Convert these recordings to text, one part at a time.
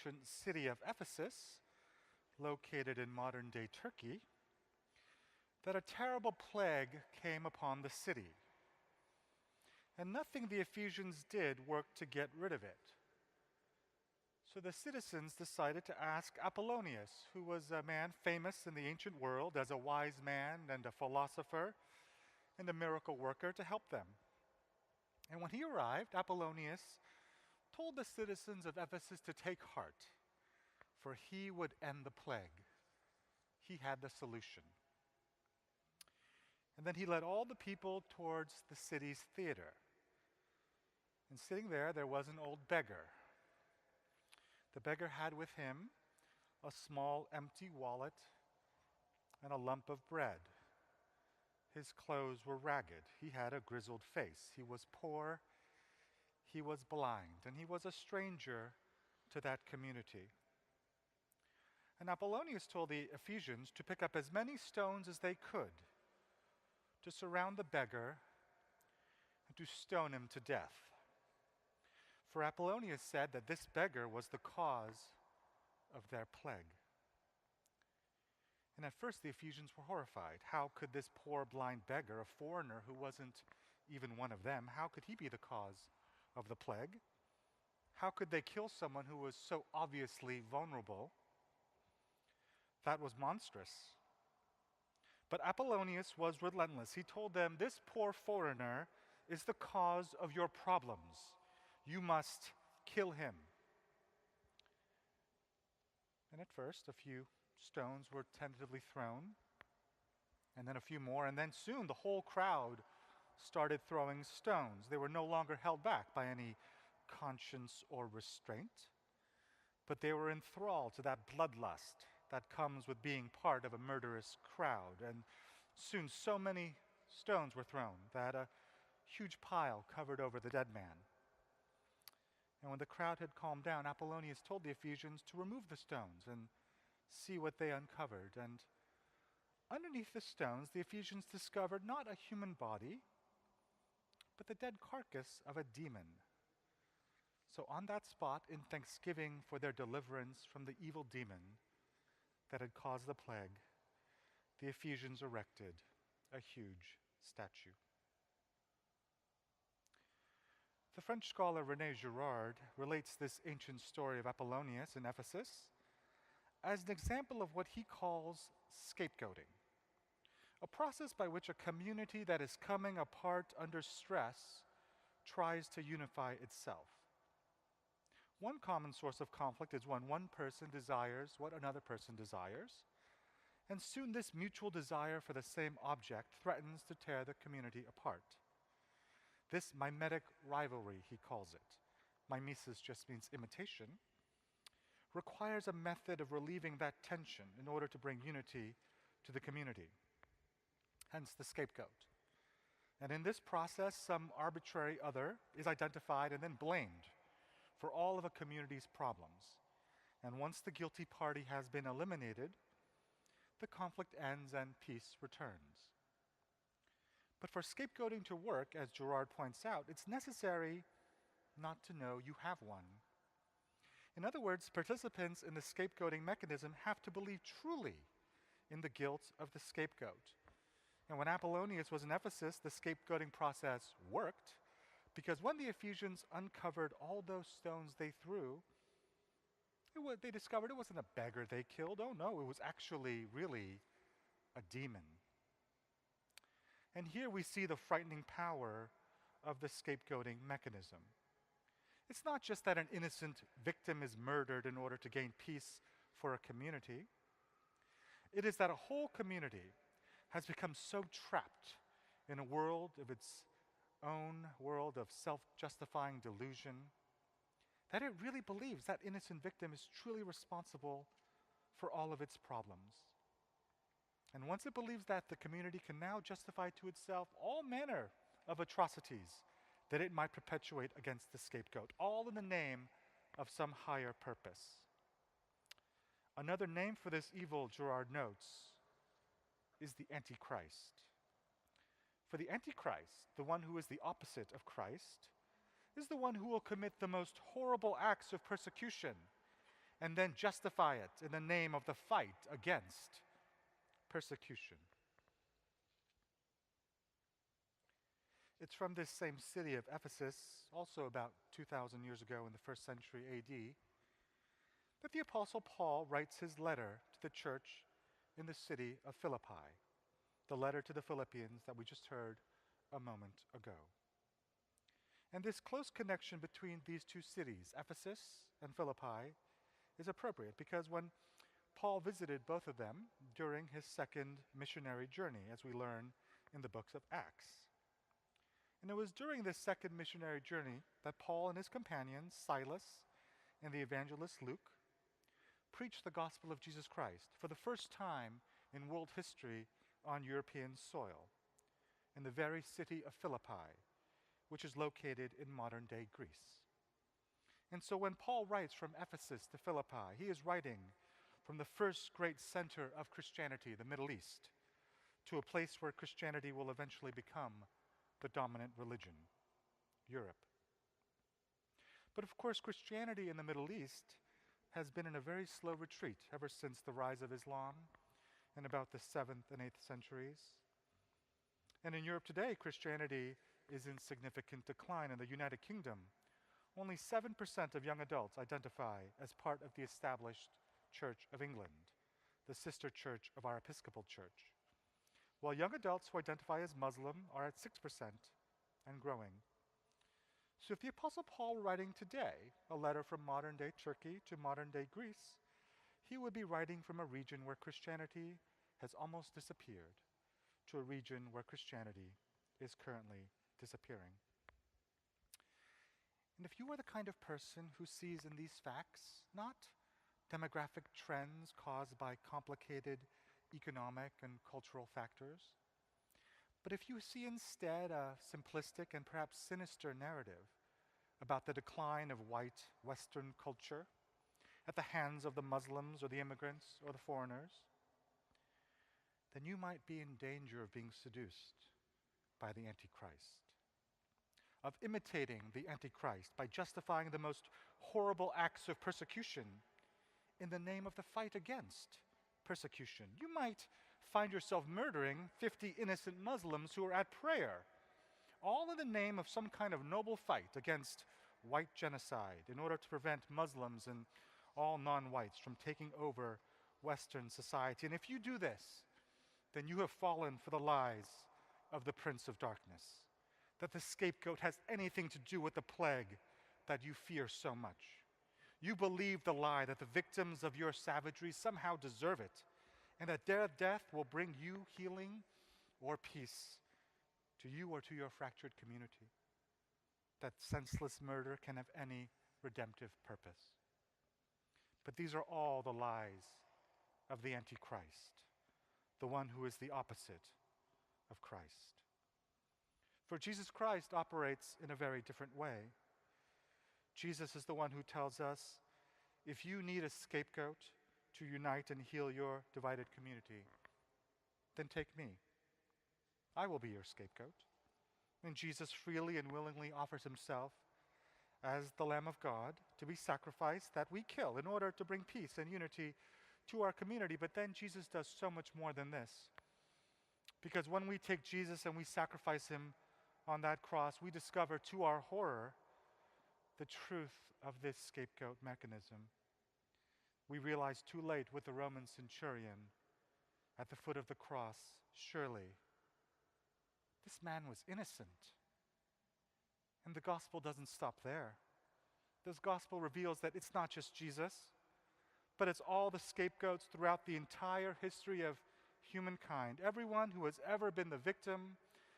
ancient city of Ephesus, located in modern-day Turkey, that a terrible plague came upon the city. And nothing the Ephesians did worked to get rid of it. So the citizens decided to ask Apollonius, who was a man famous in the ancient world as a wise man and a philosopher and a miracle worker, to help them. And when he arrived, Apollonius told the citizens of Ephesus to take heart, for he would end the plague. He had the solution. And then he led all the people towards the city's theater. And sitting there was an old beggar. The beggar had with him a small empty wallet and a lump of bread. His clothes were ragged. He had a grizzled face. He was poor. He was blind. And he was a stranger to that community. And Apollonius told the Ephesians to pick up as many stones as they could to surround the beggar and to stone him to death. For Apollonius said that this beggar was the cause of their plague. And at first the Ephesians were horrified. How could this poor blind beggar, a foreigner who wasn't even one of them, how could he be the cause of the plague? How could they kill someone who was so obviously vulnerable? That was monstrous. But Apollonius was relentless. He told them, this poor foreigner is the cause of your problems. You must kill him. And at first, a few stones were tentatively thrown, and then a few more, and then soon the whole crowd started throwing stones. They were no longer held back by any conscience or restraint, but they were enthralled to that bloodlust that comes with being part of a murderous crowd. And soon so many stones were thrown that a huge pile covered over the dead man. And when the crowd had calmed down, Apollonius told the Ephesians to remove the stones and see what they uncovered. And underneath the stones, the Ephesians discovered not a human body, but the dead carcass of a demon. So on that spot, in thanksgiving for their deliverance from the evil demon that had caused the plague, the Ephesians erected a huge statue. The French scholar René Girard relates this ancient story of Apollonius in Ephesus as an example of what he calls scapegoating, a process by which a community that is coming apart under stress tries to unify itself. One common source of conflict is when one person desires what another person desires, and soon this mutual desire for the same object threatens to tear the community apart. This mimetic rivalry, he calls it, mimesis just means imitation, requires a method of relieving that tension in order to bring unity to the community, hence the scapegoat. And in this process, some arbitrary other is identified and then blamed for all of a community's problems. And once the guilty party has been eliminated, the conflict ends and peace returns. But for scapegoating to work, as Girard points out, it's necessary not to know you have one. In other words, participants in the scapegoating mechanism have to believe truly in the guilt of the scapegoat. And when Apollonius was in Ephesus, the scapegoating process worked, because when the Ephesians uncovered all those stones they threw, they discovered it wasn't a beggar they killed. Oh no, it was actually really a demon. And here we see the frightening power of the scapegoating mechanism. It's not just that an innocent victim is murdered in order to gain peace for a community. It is that a whole community has become so trapped in a world of its own world of self-justifying delusion that it really believes that innocent victim is truly responsible for all of its problems. And once it believes that, the community can now justify to itself all manner of atrocities that it might perpetuate against the scapegoat, all in the name of some higher purpose. Another name for this evil, Girard notes, is the Antichrist. For the Antichrist, the one who is the opposite of Christ, is the one who will commit the most horrible acts of persecution and then justify it in the name of the fight against persecution. It's from this same city of Ephesus, also about 2,000 years ago in the first century AD, that the Apostle Paul writes his letter to the church in the city of Philippi, the letter to the Philippians that we just heard a moment ago. And this close connection between these two cities, Ephesus and Philippi, is appropriate because when Paul visited both of them during his second missionary journey, as we learn in the books of Acts. And it was during this second missionary journey that Paul and his companions, Silas and the evangelist Luke, preached the gospel of Jesus Christ for the first time in world history on European soil, in the very city of Philippi, which is located in modern-day Greece. And so when Paul writes from Ephesus to Philippi, he is writing from the first great center of Christianity, the Middle East, to a place where Christianity will eventually become the dominant religion, Europe. But of course, Christianity in the Middle East has been in a very slow retreat ever since the rise of Islam in about the 7th and 8th centuries. And in Europe today, Christianity is in significant decline. In the United Kingdom, only 7% of young adults identify as part of the established Church of England, the sister church of our Episcopal Church, while young adults who identify as Muslim are at 6% and growing. So if the Apostle Paul were writing today a letter from modern-day Turkey to modern-day Greece, he would be writing from a region where Christianity has almost disappeared to a region where Christianity is currently disappearing. And if you are the kind of person who sees in these facts not demographic trends caused by complicated economic and cultural factors, but if you see instead a simplistic and perhaps sinister narrative about the decline of white Western culture at the hands of the Muslims or the immigrants or the foreigners, then you might be in danger of being seduced by the Antichrist, of imitating the Antichrist by justifying the most horrible acts of persecution in the name of the fight against persecution. You might find yourself murdering 50 innocent Muslims who are at prayer, all in the name of some kind of noble fight against white genocide in order to prevent Muslims and all non-whites from taking over Western society. And if you do this, then you have fallen for the lies of the Prince of Darkness, that the scapegoat has anything to do with the plague that you fear so much. You believe the lie that the victims of your savagery somehow deserve it, and that their death will bring you healing or peace to you or to your fractured community, that senseless murder can have any redemptive purpose. But these are all the lies of the Antichrist, the one who is the opposite of Christ. For Jesus Christ operates in a very different way. Jesus is the one who tells us, if you need a scapegoat to unite and heal your divided community, then take me. I will be your scapegoat. And Jesus freely and willingly offers himself as the Lamb of God to be sacrificed that we kill in order to bring peace and unity to our community. But then Jesus does so much more than this. Because when we take Jesus and we sacrifice him on that cross, we discover to our horror the truth of this scapegoat mechanism. We realize too late with the Roman centurion at the foot of the cross, surely this man was innocent. And the gospel doesn't stop there. This gospel reveals that it's not just Jesus, but it's all the scapegoats throughout the entire history of humankind. Everyone who has ever been the victim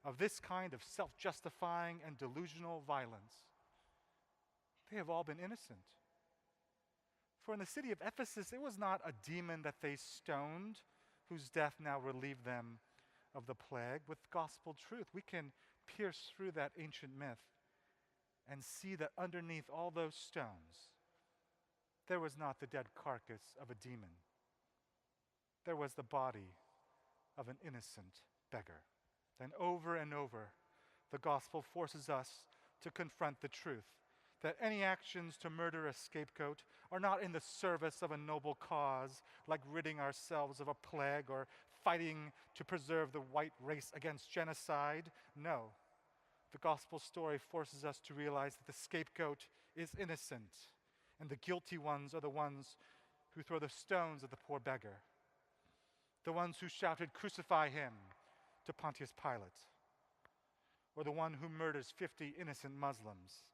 of this kind of self-justifying and delusional violence, they have all been innocent. For in the city of Ephesus, it was not a demon that they stoned, whose death now relieved them of the plague. With gospel truth, we can pierce through that ancient myth and see that underneath all those stones, there was not the dead carcass of a demon. There was the body of an innocent beggar. And over, the gospel forces us to confront the truth that any actions to murder a scapegoat are not in the service of a noble cause, like ridding ourselves of a plague or fighting to preserve the white race against genocide. No. The gospel story forces us to realize that the scapegoat is innocent, and the guilty ones are the ones who throw the stones at the poor beggar, the ones who shouted, "Crucify him," to Pontius Pilate, or the one who murders 50 innocent Muslims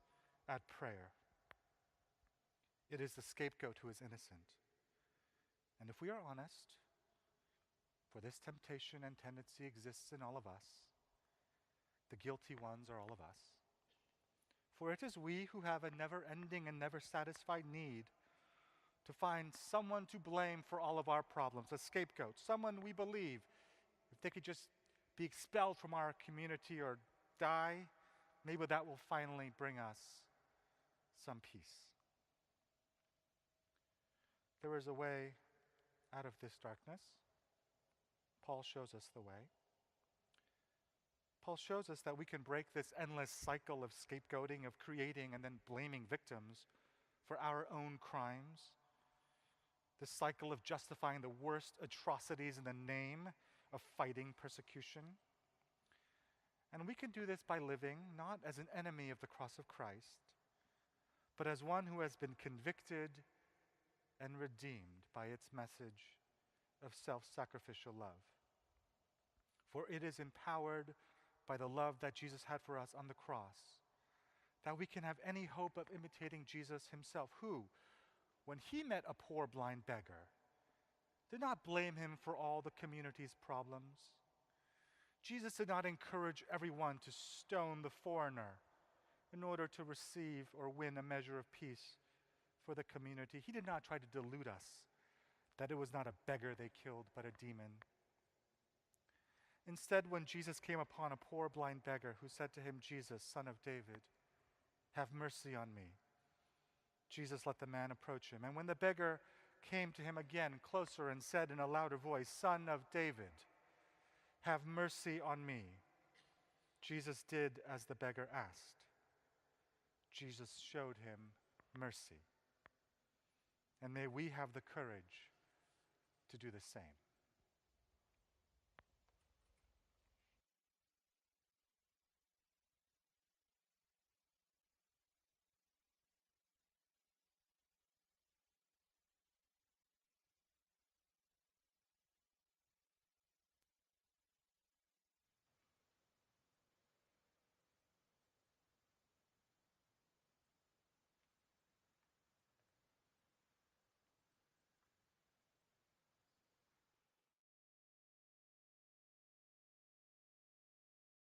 at prayer. It is the scapegoat who is innocent. And if we are honest, for this temptation and tendency exists in all of us, the guilty ones are all of us. For it is we who have a never-ending and never-satisfied need to find someone to blame for all of our problems, a scapegoat, someone we believe, if they could just be expelled from our community or die, maybe that will finally bring us some peace. There is a way out of this darkness. Paul shows us the way. Paul shows us that we can break this endless cycle of scapegoating, of creating and then blaming victims for our own crimes. This cycle of justifying the worst atrocities in the name of fighting persecution. And we can do this by living not as an enemy of the cross of Christ, but as one who has been convicted and redeemed by its message of self-sacrificial love. For it is empowered by the love that Jesus had for us on the cross that we can have any hope of imitating Jesus himself, who, when he met a poor blind beggar, did not blame him for all the community's problems. Jesus did not encourage everyone to stone the foreigner in order to receive or win a measure of peace for the community. He did not try to delude us that it was not a beggar they killed, but a demon. Instead, when Jesus came upon a poor blind beggar who said to him, "Jesus, Son of David, have mercy on me," Jesus let the man approach him. And when the beggar came to him again closer and said in a louder voice, "Son of David, have mercy on me," Jesus did as the beggar asked. Jesus showed him mercy. And may we have the courage to do the same.